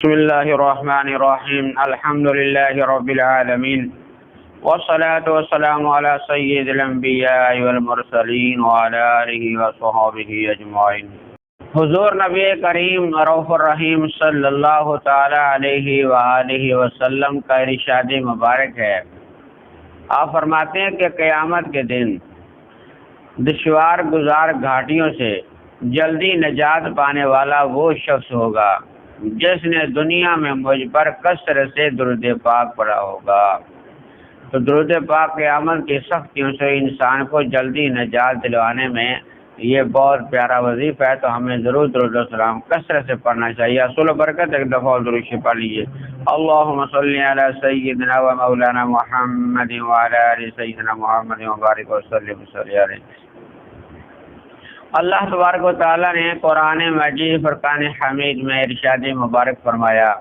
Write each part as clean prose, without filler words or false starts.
بسم اللہ الرحمن الرحیم الحمد للہ رب العالمین والصلاة والسلام علی سید الانبیاء والمرسلین وعلی آلہ وصحبہ اجمعین۔ حضور نبی کریم رؤوف الرحیم صلی اللہ تعالی علیہ وآلہ وسلم کا ارشاد مبارک ہے۔ آپ فرماتے ہیں کہ قیامت کے دن دشوار گزار گھاٹیوں سے جلدی نجات پانے والا وہ شخص ہوگا جس نے دنیا میں مجھ پر کثرت سے درود پاک پڑھا ہوگا۔ تو درود پاک قیامت کی سختیوں سے انسان کو جلدی نجات دلوانے میں یہ بہت پیارا وظیفہ ہے، تو ہمیں ضرور درود و سلام کثرت سے پڑھنا چاہیے۔ اصول برکت ایک دفعہ درود سے پڑھ لیجیے۔ اللہم صلی علی سیدنا و مولانا محمد وعلی آل سیدنا محمد وبارک وسلم علیہ۔ اللہ تبارک و تعالیٰ نے قرآن مجید فرقان حمید میں ارشاد مبارک فرمایا،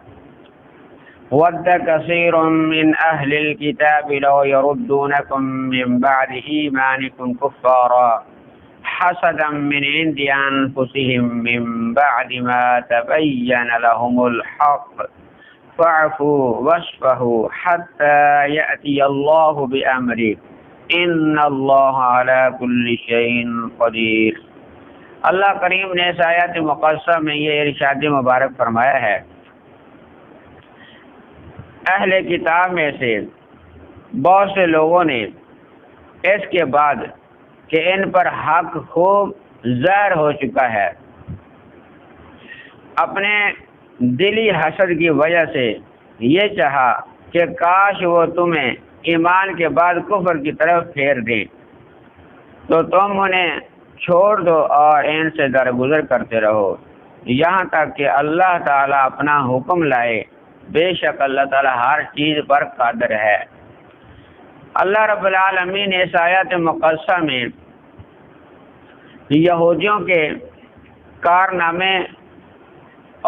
وَدَّ كَثِيرٌ مِّنْ أَهْلِ الْكِتَابِ لَوْ يَرُدُّونَكُم مِّن بَعْدِ إِيمَانِكُمْ كُفَّارًا حَسَدًا مِّنْ عِندِ أَنفُسِهِم مِّن بَعْدِ مَا تَبَيَّنَ لَهُمُ الْحَقُّ فَاعْفُوا وَاصْفَحُوا حَتَّى يَأْتِيَ اللَّهُ بِأَمْرِهِ إِنَّ اللَّهَ عَلَى كُلِّ شَيْءٍ قَدِيرٌ۔ اللہ کریم نے اس آیات مقدسہ میں یہ ارشاد مبارک فرمایا ہے، اہل کتاب میں سے بہت سے لوگوں نے اس کے بعد کہ ان پر حق خوب ظاہر ہو چکا ہے، اپنے دلی حسد کی وجہ سے یہ چاہا کہ کاش وہ تمہیں ایمان کے بعد کفر کی طرف پھیر دیں، تو تم انہیں چھوڑ دو اور ان سے درگزر کرتے رہو یہاں تک کہ اللہ تعالیٰ اپنا حکم لائے، بے شک اللہ تعالیٰ ہر چیز پر قادر ہے۔ اللہ رب العالمین نے اس آیات مقدسہ میں یہودیوں کے کارنامے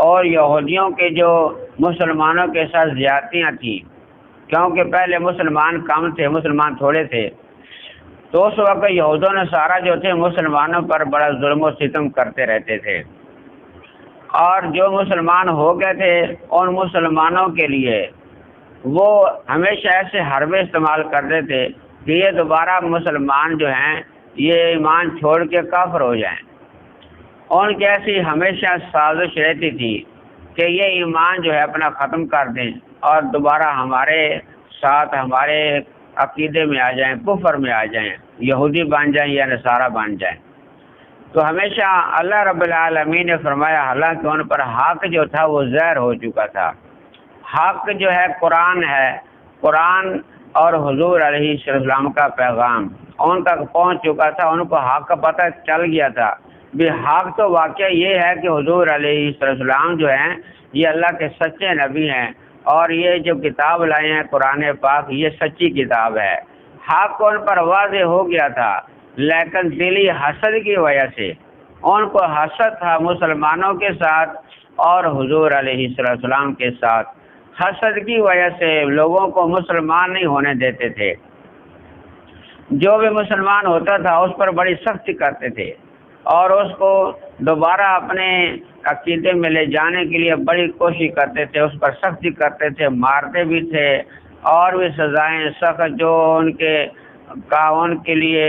اور یہودیوں کے جو مسلمانوں کے ساتھ زیادتیاں تھیں، کیونکہ پہلے مسلمان کم تھے، مسلمان تھوڑے تھے، تو اس وقت یہود و نصارہ جو تھے مسلمانوں پر بڑا ظلم و ستم کرتے رہتے تھے، اور جو مسلمان ہو گئے تھے ان مسلمانوں کے لیے وہ ہمیشہ ایسے حربے استعمال کرتے تھے کہ یہ دوبارہ مسلمان جو ہیں یہ ایمان چھوڑ کے کافر ہو جائیں۔ ان کی ایسی ہمیشہ سازش رہتی تھی کہ یہ ایمان جو ہے اپنا ختم کر دیں اور دوبارہ ہمارے ساتھ ہمارے عقیدے میں آ جائیں، کفر میں آ جائیں، یہودی بن جائیں یا نصارہ بن جائیں۔ تو ہمیشہ اللہ رب العالمین نے فرمایا، حالانکہ ان پر حق جو تھا وہ ظاہر ہو چکا تھا۔ حق جو ہے قرآن ہے، قرآن اور حضور علیہ السلام کا پیغام ان تک پہنچ چکا تھا، ان کو حق کا پتہ چل گیا تھا۔ بھی حق تو واقعہ یہ ہے کہ حضور علیہ السلام جو ہیں یہ اللہ کے سچے نبی ہیں، اور یہ جو کتاب لائے ہیں قرآن پاک یہ سچی کتاب ہے۔ حق ان پر واضح ہو گیا تھا، لیکن دلی حسد کی وجہ سے ان کو حسد تھا مسلمانوں کے ساتھ اور حضور علیہ السلام کے ساتھ۔ حسد کی وجہ سے لوگوں کو مسلمان نہیں ہونے دیتے تھے، جو بھی مسلمان ہوتا تھا اس پر بڑی سختی کرتے تھے اور اس کو دوبارہ اپنے عقیدے میں لے جانے کے لیے بڑی کوشش کرتے تھے، اس پر سختی کرتے تھے، مارتے بھی تھے، اور بھی سزائیں سخت جو ان کے لیے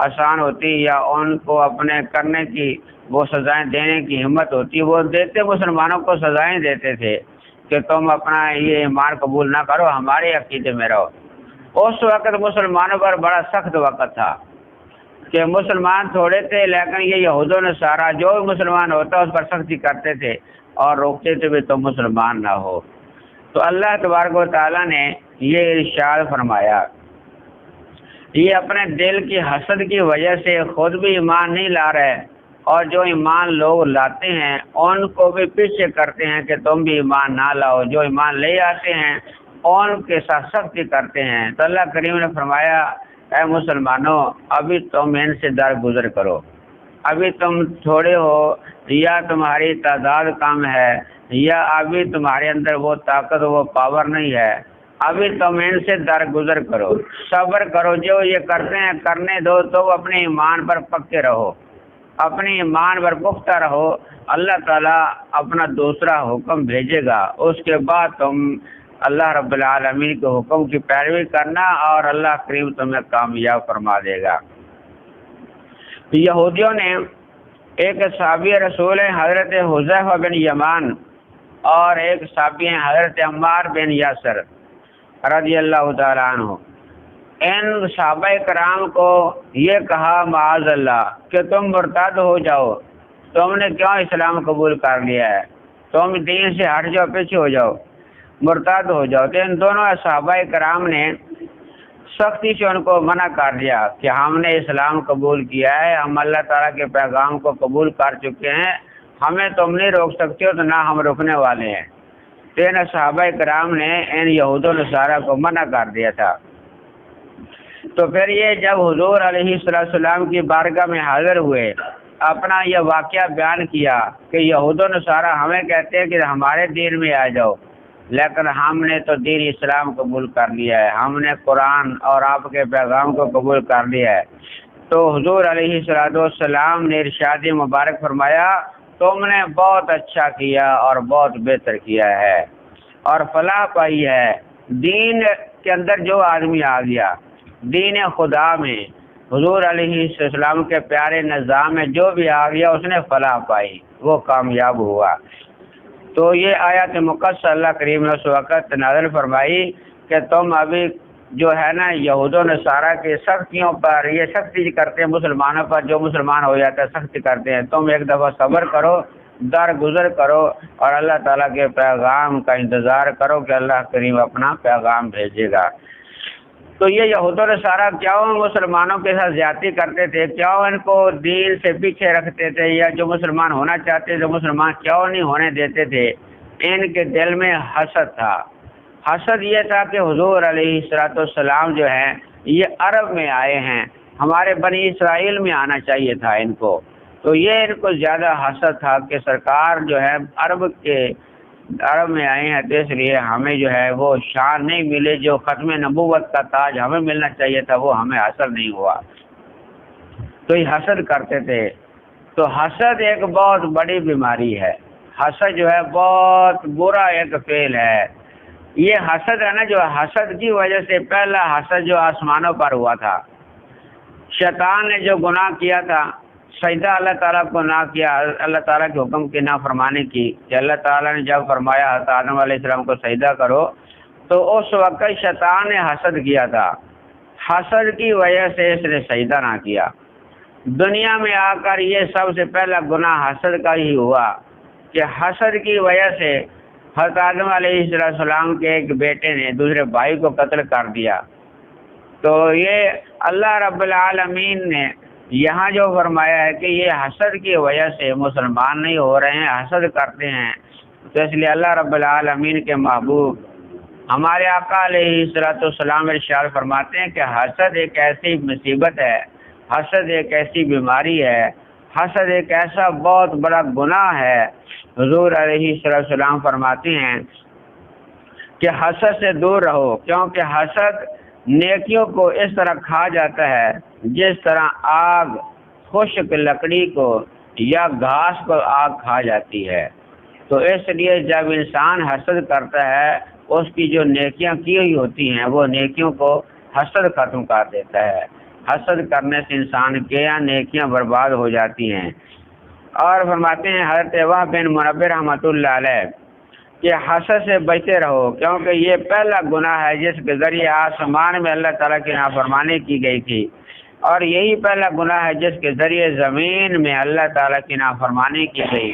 آسان ہوتی یا ان کو اپنے کرنے کی وہ سزائیں دینے کی ہمت ہوتی وہ دیتے، مسلمانوں کو سزائیں دیتے تھے کہ تم اپنا یہ ایمان قبول نہ کرو، ہمارے عقیدے میں رہو۔ اس وقت مسلمانوں پر بڑا سخت وقت تھا کہ مسلمان تھوڑے تھے، لیکن یہ یہود و نصارہ جو بھی مسلمان ہوتا اس پر سختی کرتے تھے اور روکتے تھے بھی تم مسلمان نہ ہو۔ تو اللہ تبارک و تعالیٰ نے یہ ارشاد فرمایا، یہ اپنے دل کی حسد کی وجہ سے خود بھی ایمان نہیں لا رہے، اور جو ایمان لوگ لاتے ہیں ان کو بھی پیچھے کرتے ہیں کہ تم بھی ایمان نہ لاؤ، جو ایمان لے آتے ہیں ان کے ساتھ سختی کرتے ہیں۔ تو اللہ کریم نے فرمایا، اے مسلمانوں ابھی تم ان سے درگزر کرو، ابھی تم تھوڑے ہو یا تمہاری تعداد کم ہے یا ابھی تمہارے اندر وہ طاقت وہ پاور نہیں ہے، ابھی تم ان سے درگزر کرو، صبر کرو، جو یہ کرتے ہیں کرنے دو، تو اپنے ایمان پر پکے رہو، اپنے ایمان پر پختہ رہو، اللہ تعالیٰ اپنا دوسرا حکم بھیجے گا، اس کے بعد تم اللہ رب العالمین کے حکم کی پیروی کرنا اور اللہ کریم تمہیں کامیاب فرما دے گا۔ یہودیوں نے ایک صحابی رسول حضرت حذیفہ بن یمان اور ایک صحابی ہیں حضرت عمار بن یاسر رضی اللہ تعالیٰ عنہ، ان صحابہ کرام کو یہ کہا معاذ اللہ کہ تم مرتد ہو جاؤ، تم نے کیوں اسلام قبول کر لیا ہے، تم دین سے ہٹ جاؤ، پیچھے ہو جاؤ، مرتد ہو جاؤ۔ تو ان دونوں صحابہ کرام نے سختی سے ان کو منع کر دیا کہ ہم نے اسلام قبول کیا ہے، ہم اللہ تعالیٰ کے پیغام کو قبول کر چکے ہیں، ہمیں تم نہیں روک سکتے ہو، تو نہ ہم روکنے والے ہیں۔ تو ان صحابہ کرام نے ان یہود و نصارہ کو منع کر دیا تھا۔ تو پھر یہ جب حضور علیہ السلام کی بارگاہ میں حاضر ہوئے، اپنا یہ واقعہ بیان کیا کہ یہود و نصارہ ہمیں کہتے ہیں کہ ہمارے دین میں آ جاؤ، لیکن ہم نے تو دین اسلام قبول کر لیا ہے، ہم نے قرآن اور آپ کے پیغام کو قبول کر لیا ہے۔ تو حضور علیہ السلام نے ارشاد مبارک فرمایا، تم نے بہت اچھا کیا اور بہت بہتر کیا ہے اور فلاح پائی ہے۔ دین کے اندر جو آدمی آ گیا، دین خدا میں حضور علیہ السلام کے پیارے نظام میں جو بھی آ گیا، اس نے فلاح پائی، وہ کامیاب ہوا۔ تو یہ آیات مقدسہ اللہ کریم نے اس وقت نازل فرمائی کہ تم ابھی جو ہے نا یہود و نصارہ کی سختیوں پر، یہ سختی کرتے ہیں مسلمانوں پر، جو مسلمان ہو جاتا ہے سختی کرتے ہیں، تم ایک دفعہ صبر کرو، درگزر کرو اور اللہ تعالیٰ کے پیغام کا انتظار کرو کہ اللہ کریم اپنا پیغام بھیجے گا۔ تو یہ یہود و نصارہ کیوں مسلمانوں کے ساتھ زیادتی کرتے تھے، کیوں ان کو دین سے پیچھے رکھتے تھے، یا جو مسلمان ہونا چاہتے تھے مسلمان کیوں نہیں ہونے دیتے تھے؟ ان کے دل میں حسد تھا۔ حسد یہ تھا کہ حضور علیہ السلام جو ہیں یہ عرب میں آئے ہیں، ہمارے بنی اسرائیل میں آنا چاہیے تھا ان کو۔ تو یہ ان کو زیادہ حسد تھا کہ سرکار جو ہے عرب میں آئے ہیں، تو اس لیے ہمیں جو ہے وہ شان نہیں ملے، جو ختم نبوت کا تاج ہمیں ملنا چاہیے تھا وہ ہمیں حاصل نہیں ہوا، تو یہ حسد کرتے تھے۔ تو حسد ایک بہت بڑی بیماری ہے، حسد جو ہے بہت برا ایک فعل ہے۔ یہ حسد ہے نا، جو حسد کی وجہ سے پہلا حسد جو آسمانوں پر ہوا تھا، شیطان نے جو گناہ کیا تھا، سجدہ اللہ تعالیٰ کو نہ کیا، اللہ تعالیٰ کے حکم کی نافرمانی کی، کہ اللہ تعالیٰ نے جب فرمایا حضرت آدم علیہ السلام کو سجدہ کرو، تو اس وقت شیطان نے حسد کیا تھا، حسد کی وجہ سے اس نے سجدہ نہ کیا۔ دنیا میں آ کر یہ سب سے پہلا گناہ حسد کا ہی ہوا کہ حسد کی وجہ سے حضرت آدم علیہ السلام کے ایک بیٹے نے دوسرے بھائی کو قتل کر دیا۔ تو یہ اللہ رب العالمین نے یہاں جو فرمایا ہے کہ یہ حسد کی وجہ سے مسلمان نہیں ہو رہے ہیں، حسد کرتے ہیں، تو اس لیے اللہ رب العالمین کے محبوب ہمارے آقا علیہ السلام ارشاد فرماتے ہیں کہ حسد ایک ایسی مصیبت ہے، حسد ایک ایسی بیماری ہے، حسد ایک ایسا بہت بڑا گناہ ہے۔ حضور علیہ السلام فرماتے ہیں کہ حسد سے دور رہو، کیونکہ حسد نیکیوں کو اس طرح کھا جاتا ہے جس طرح آگ خشک لکڑی کو یا گھاس کو آگ کھا جاتی ہے۔ تو اس لیے جب انسان حسد کرتا ہے، اس کی جو نیکیاں کی ہوئی ہوتی ہیں وہ نیکیوں کو حسد ختم کر دیتا ہے۔ حسد کرنے سے انسان کے نیکیاں برباد ہو جاتی ہیں۔ اور فرماتے ہیں حضرت وہب بن منبہ رحمۃ اللہ علیہ کہ حسد سے بچتے رہو، کیونکہ یہ پہلا گناہ ہے جس کے ذریعے آسمان میں اللہ تعالیٰ کی نافرمانی کی گئی تھی، اور یہی پہلا گناہ ہے جس کے ذریعے زمین میں اللہ تعالیٰ کی نافرمانی کی گئی۔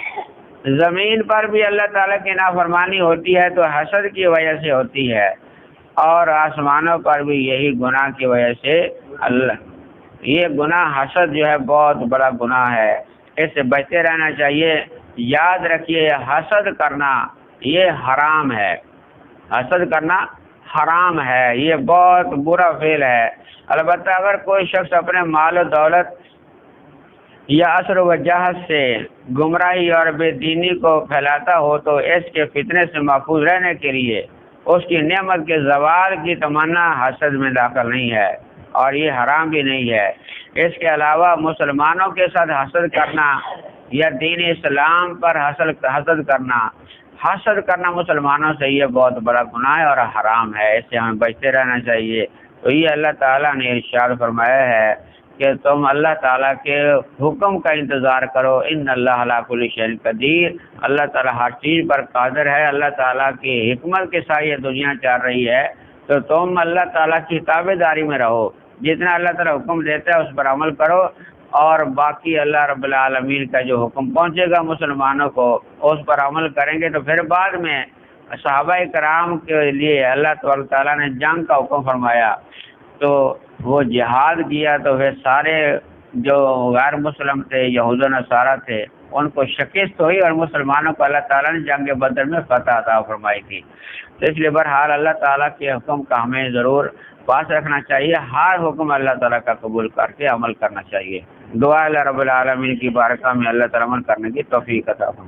زمین پر بھی اللہ تعالیٰ کی نافرمانی ہوتی ہے تو حسد کی وجہ سے ہوتی ہے، اور آسمانوں پر بھی یہی گناہ کی وجہ سے یہ گناہ حسد جو ہے بہت بڑا گناہ ہے، اس سے بچتے رہنا چاہیے۔ یاد رکھیے حسد کرنا یہ حرام ہے، حسد کرنا حرام ہے، یہ بہت برا فعل ہے۔ البتہ اگر کوئی شخص اپنے مال و دولت یا اثر و وجاہت سے گمراہی اور بے دینی کو پھیلاتا ہو تو اس کے فتنے سے محفوظ رہنے کے لیے اس کی نعمت کے زوال کی تمنا حسد میں داخل نہیں ہے، اور یہ حرام بھی نہیں ہے۔ اس کے علاوہ مسلمانوں کے ساتھ حسد کرنا یا دین اسلام پر حسد کرنا مسلمانوں سے یہ بہت بڑا گناہ ہے اور حرام ہے، اس سے ہمیں بچتے رہنا چاہیے۔ تو یہ اللہ تعالیٰ نے ارشاد فرمایا ہے کہ تم اللہ تعالیٰ کے حکم کا انتظار کرو، ان اللہ علی کل شیء قدیر، اللہ تعالیٰ ہر چیز پر قادر ہے، اللہ تعالیٰ کی حکمت کے ساتھ یہ دنیا چل رہی ہے، تو تم اللہ تعالیٰ کی تابع داری میں رہو، جتنا اللہ تعالیٰ حکم دیتا ہے اس پر عمل کرو، اور باقی اللہ رب العالمین کا جو حکم پہنچے گا مسلمانوں کو اس پر عمل کریں گے۔ تو پھر بعد میں صحابہ کرام کے لیے اللہ تبارک تعالیٰ نے جنگ کا حکم فرمایا، تو وہ جہاد کیا، تو پھر سارے جو غیر مسلم تھے، یہود و نصارہ تھے، ان کو شکست ہوئی اور مسلمانوں کو اللہ تعالیٰ نے جنگ بدر میں فتح عطا فرمائی تھی۔ تو اس لیے بہرحال اللہ تعالیٰ کے حکم کا ہمیں ضرور پاس رکھنا چاہیے، ہر حکم اللہ تعالیٰ کا قبول کر کے عمل کرنا چاہیے۔ دعا اللہ رب العالمین کی بارگاہ میں اللہ تعالیٰ عمل کرنے کی توفیق عطا فرمائے۔